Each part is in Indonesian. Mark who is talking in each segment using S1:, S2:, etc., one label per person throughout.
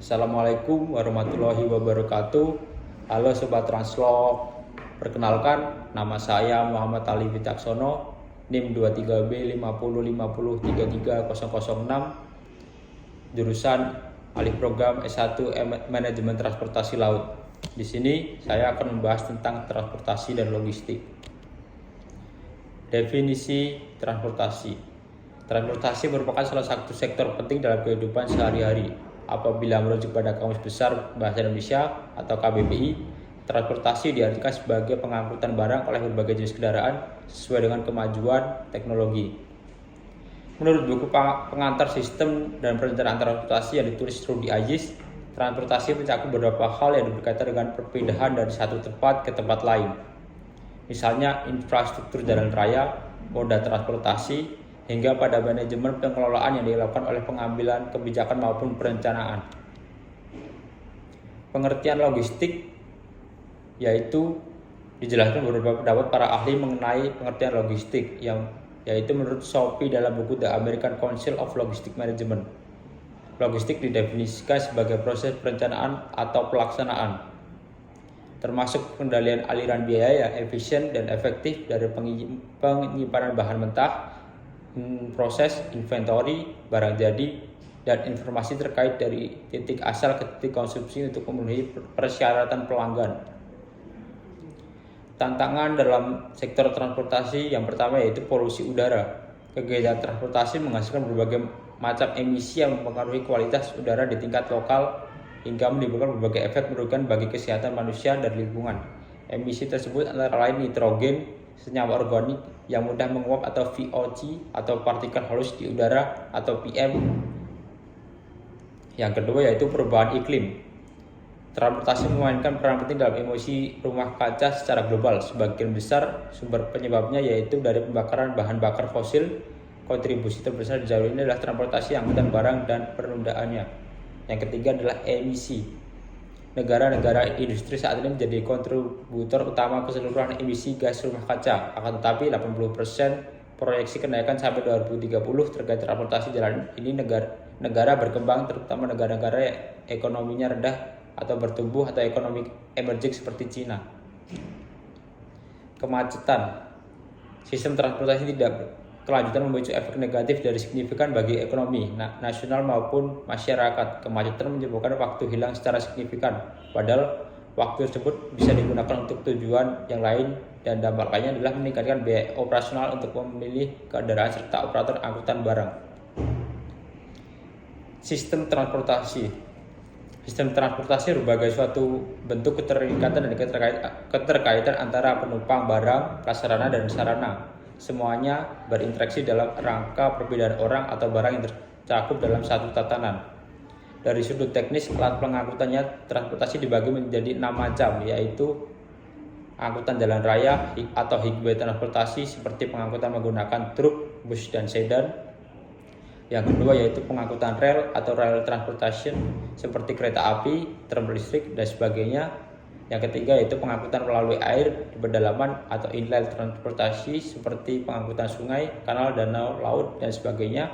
S1: Assalamualaikum warahmatullahi wabarakatuh. Halo Sobat Translog. Perkenalkan, nama saya Muhammad Ali Wicaksono, NIM 23B5050333006, jurusan alih program S1 Manajemen Transportasi Laut. Di sini saya akan membahas tentang transportasi dan logistik. Definisi transportasi. Transportasi merupakan salah satu sektor penting dalam kehidupan sehari-hari. Apabila merujuk pada Kamus Besar Bahasa Indonesia atau KBBI, transportasi diartikan sebagai pengangkutan barang oleh berbagai jenis kendaraan sesuai dengan kemajuan teknologi. Menurut buku pengantar sistem dan perencanaan transportasi yang ditulis Rudy Aziz, transportasi mencakup beberapa hal yang berkaitan dengan perpindahan dari satu tempat ke tempat lain. Misalnya infrastruktur jalan raya, moda transportasi, hingga pada manajemen pengelolaan yang dilakukan oleh pengambilan kebijakan maupun perencanaan. Pengertian logistik yaitu dijelaskan beberapa pendapat para ahli mengenai pengertian logistik, yaitu menurut Sophie dalam buku The American Council of Logistic Management. Logistik didefinisikan sebagai proses perencanaan atau pelaksanaan, termasuk kendalian aliran biaya yang efisien dan efektif dari penyimpanan bahan mentah, proses inventory, barang jadi, dan informasi terkait dari titik asal ke titik konsumsi untuk memenuhi persyaratan pelanggan. Tantangan dalam sektor transportasi yang pertama yaitu polusi udara. Kegiatan transportasi menghasilkan berbagai macam emisi yang mempengaruhi kualitas udara di tingkat lokal hingga menimbulkan berbagai efek merugikan bagi kesehatan manusia dan lingkungan. Emisi tersebut antara lain nitrogen, senyawa organik yang mudah menguap atau VOC atau partikel halus di udara atau PM. Yang kedua yaitu perubahan iklim. Transportasi memainkan peran penting dalam emisi rumah kaca secara global. Sebagian besar sumber penyebabnya yaitu dari pembakaran bahan bakar fosil. Kontribusi terbesar di jalur ini adalah transportasi, angkutan barang, dan penundaannya. Yang ketiga adalah emisi. Negara-negara industri saat ini menjadi kontributor utama keseluruhan emisi gas rumah kaca. Akan tetapi 80% proyeksi kenaikan sampai 2030 terkait transportasi jalan ini negara berkembang, terutama negara-negara ekonominya rendah atau bertumbuh atau ekonomi emerging seperti Cina. Kemacetan. Sistem transportasi tidak kelanjutan memicu efek negatif dari signifikan bagi ekonomi nasional maupun masyarakat. Kemacetan menyebabkan waktu hilang secara signifikan, padahal waktu tersebut bisa digunakan untuk tujuan yang lain, dan dampak lainnya adalah meningkatkan biaya operasional untuk memilih kendaraan serta operator angkutan barang. Sistem transportasi. Sistem transportasi berbagai suatu bentuk keterikatan dan keterkaitan antara penumpang, barang, prasarana, dan sarana. Semuanya berinteraksi dalam rangka perpindahan orang atau barang yang tercakup dalam satu tatanan. Dari sudut teknis, alat pengangkutannya transportasi dibagi menjadi 6 macam, yaitu angkutan jalan raya atau highway transportasi seperti pengangkutan menggunakan truk, bus, dan sedan. Yang kedua yaitu pengangkutan rel atau rail transportation seperti kereta api, tram listrik, dan sebagainya. Yang ketiga yaitu pengangkutan melalui air di pedalaman atau inland transportasi seperti pengangkutan sungai, kanal, danau, laut, dan sebagainya.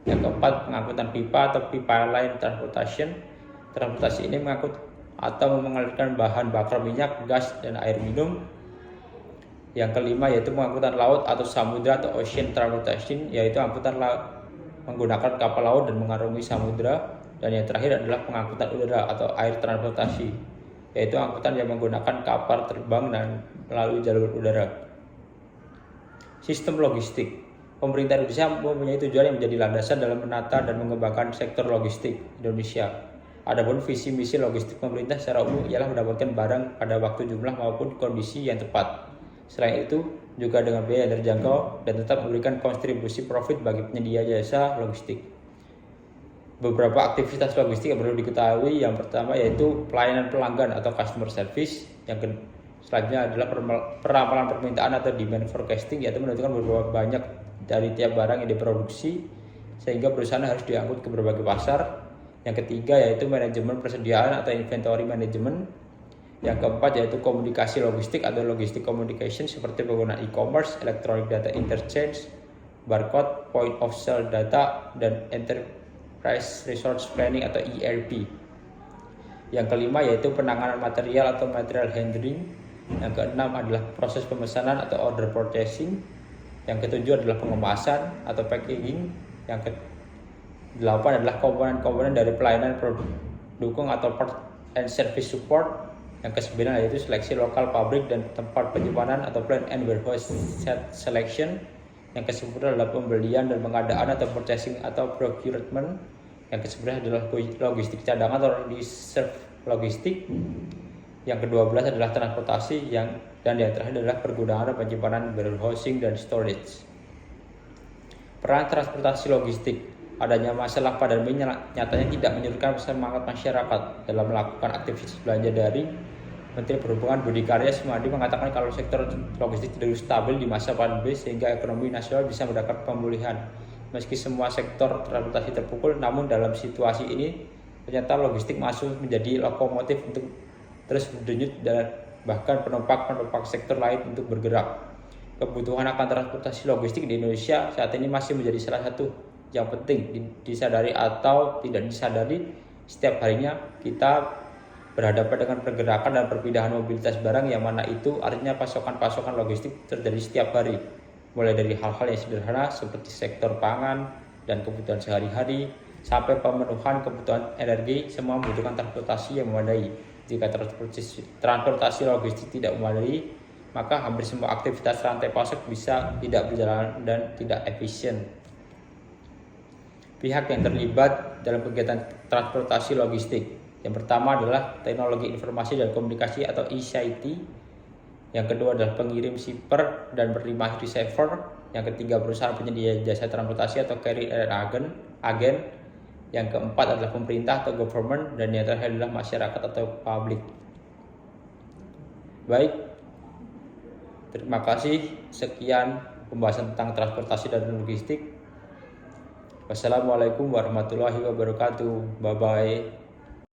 S1: Yang keempat pengangkutan pipa atau pipa line transportation. Transportasi ini mengangkut atau mengalirkan bahan bakar minyak, gas, dan air minum. Yang kelima yaitu pengangkutan laut atau samudra atau ocean transportation, yaitu angkutan menggunakan kapal laut dan mengarungi samudra. Dan yang terakhir adalah pengangkutan udara atau air transportasi, yaitu angkutan yang menggunakan kapal terbang dan melalui jalur udara. Sistem logistik. Pemerintah Indonesia mempunyai tujuan yang menjadi landasan dalam menata dan mengembangkan sektor logistik Indonesia. Adapun visi misi logistik pemerintah secara umum ialah mendapatkan barang pada waktu, jumlah, maupun kondisi yang tepat. Selain itu, juga dengan biaya yang terjangkau dan tetap memberikan kontribusi profit bagi penyedia jasa logistik. Beberapa aktivitas logistik yang perlu diketahui, yang pertama yaitu pelayanan pelanggan atau customer service. Yang selanjutnya adalah peramalan permintaan atau demand forecasting, yaitu menentukan berapa banyak dari tiap barang yang diproduksi sehingga perusahaan harus diangkut ke berbagai pasar. Yang ketiga yaitu manajemen persediaan atau inventory management. Yang keempat yaitu komunikasi logistik atau logistic communication seperti penggunaan e-commerce, electronic data interchange, barcode, point of sale data, dan enterprise resource planning atau ERP. Yang kelima yaitu penanganan material atau material handling. Yang keenam adalah proses pemesanan atau order processing. Yang ketujuh adalah pengemasan atau packaging. Yang kedelapan adalah komponen-komponen dari pelayanan pendukung atau part and service support. Yang kesembilan yaitu seleksi lokal pabrik dan tempat penyimpanan atau plant and warehouse selection. Yang ke-10 adalah pembelian dan pengadaan atau purchasing atau procurement. Yang ke-11 adalah logistik cadangan atau reserve logistik. Yang ke-12 adalah transportasi dan yang terakhir adalah pergudangan dan penyimpanan, warehousing dan storage. Peran transportasi logistik. Adanya masalah pandemi nyatanya tidak menyurutkan semangat masyarakat dalam melakukan aktivitas belanja daring. Menteri Perhubungan Budi Karya Sumadi mengatakan kalau sektor logistik tidak stabil di masa pandemi sehingga ekonomi nasional bisa mendapat pemulihan. Meski semua sektor transportasi terpukul, namun dalam situasi ini ternyata logistik masih menjadi lokomotif untuk terus berdenyut dan bahkan penumpang sektor lain untuk bergerak. Kebutuhan akan transportasi logistik di Indonesia saat ini masih menjadi salah satu yang penting disadari atau tidak disadari. Setiap harinya kita berhadapan dengan pergerakan dan perpindahan mobilitas barang yang mana itu artinya pasokan-pasokan logistik terjadi setiap hari. Mulai dari hal-hal yang sederhana seperti sektor pangan dan kebutuhan sehari-hari sampai pemenuhan kebutuhan energi, semua membutuhkan transportasi yang memadai. Jika transportasi logistik tidak memadai, maka hampir semua aktivitas rantai pasok bisa tidak berjalan dan tidak efisien. Pihak yang terlibat dalam kegiatan transportasi logistik. Yang pertama adalah teknologi informasi dan komunikasi atau ICT. Yang kedua adalah pengirim shipper dan penerima receiver. Yang ketiga perusahaan penyedia jasa transportasi atau carrier agen. Yang keempat adalah pemerintah atau government. Dan yang terakhir adalah masyarakat atau public. Baik, terima kasih. Sekian pembahasan tentang transportasi dan logistik. Wassalamualaikum warahmatullahi wabarakatuh. Bye bye.